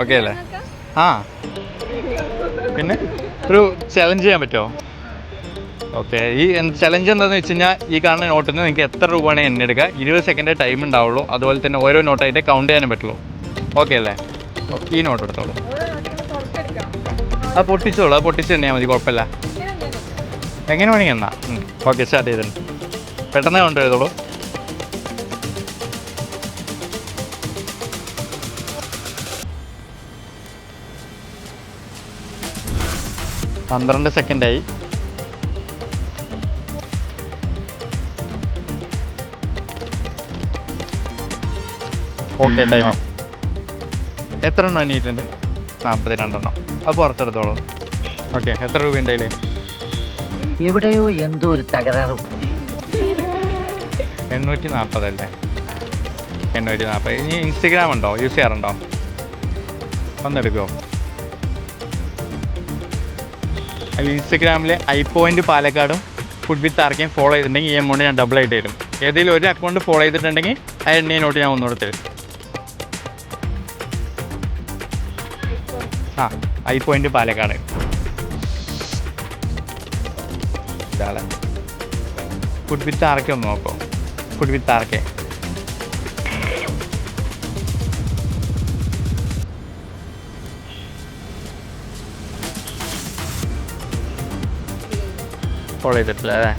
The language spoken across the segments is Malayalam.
ഓക്കെ അല്ലേ? ആ പിന്നെ ഒരു ചലഞ്ച് ചെയ്യാൻ പറ്റുമോ? ഓക്കെ, ഈ ചലഞ്ച് എന്താണെന്ന് വെച്ച് കഴിഞ്ഞാൽ ഈ കാണുന്ന നോട്ടിൽ നിന്ന് നിങ്ങൾക്ക് എത്ര രൂപയാണ് എണ്ണ എടുക്കുക, 20 സെക്കൻഡ് ടൈം ഉണ്ടാവുള്ളൂ. അതുപോലെ തന്നെ ഓരോ നോട്ടായിട്ട് കൗണ്ട് ചെയ്യാനും പറ്റുള്ളൂ. ഓക്കെ അല്ലേ? ഈ നോട്ട് എടുത്തോളൂ. അത് പൊട്ടിച്ചോളൂ, അത് പൊട്ടിച്ച് തന്നെയാൽ മതി, കുഴപ്പമില്ല. എങ്ങനെ വേണമെങ്കിൽ എന്നാ. ഓക്കെ, സ്റ്റാർട്ട് ചെയ്തിട്ടുണ്ട്. പെട്ടെന്ന് കൗണ്ട് ചെയ്തോളൂ. പന്ത്രണ്ട് സെക്കൻഡായി. Okay, time. എത്ര എണ്ണം എണ്ണീട്ടുണ്ട്? 42 എണ്ണം. അത് പുറത്തെടുത്തോളൂ. ഓക്കെ, എത്ര രൂപ ഉണ്ടായില്ലേ? എവിടെയോ എന്തോ ഒരു തകരാറ്. 840 അല്ലേ? 840. ഇനി ഇൻസ്റ്റഗ്രാം ഉണ്ടോ? യൂസ് ചെയ്യാറുണ്ടോ? ഒന്നെടുക്കുമോ? അതിൽ ഇൻസ്റ്റഗ്രാമിൽ iPoint പാലക്കാടും ഫുഡ് വിത്ത് ആർക്കെയും ഫോളോ ചെയ്തിട്ടുണ്ടെങ്കിൽ ഈ എമൗണ്ട് ഞാൻ ഡബിൾ ആയിട്ട് തരും. ഏതെങ്കിലും ഒരു അക്കൗണ്ട് ഫോളോ ചെയ്തിട്ടുണ്ടെങ്കിൽ ആ എണ്ണയെ നോട്ട് ഞാൻ ഒന്നുകൂടെ തരും. ആ, iPoint പാലക്കാട്. ഇതാളെ ഫുഡ് വിത്ത് ആർക്കെ ഒന്ന് നോക്കോ. ഫുഡ് വിത്ത് ആർക്കെ ഫോളോ ചെയ്തിട്ടില്ല അല്ലേ?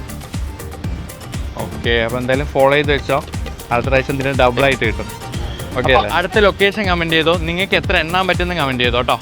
ഓക്കെ, അപ്പോൾ എന്തായാലും ഫോളോ ചെയ്ത് വെച്ചോ. അടുത്ത പ്രാവശ്യം ഇതിന് ഡബിളായിട്ട് കിട്ടും. ഓക്കെ അല്ലേ? അടുത്ത ലൊക്കേഷൻ കമൻറ്റ് ചെയ്തോ. നിങ്ങൾക്ക് എത്ര എണ്ണാൻ പറ്റുമെന്ന് കമൻറ്റ് ചെയ്തോ കേട്ടോ.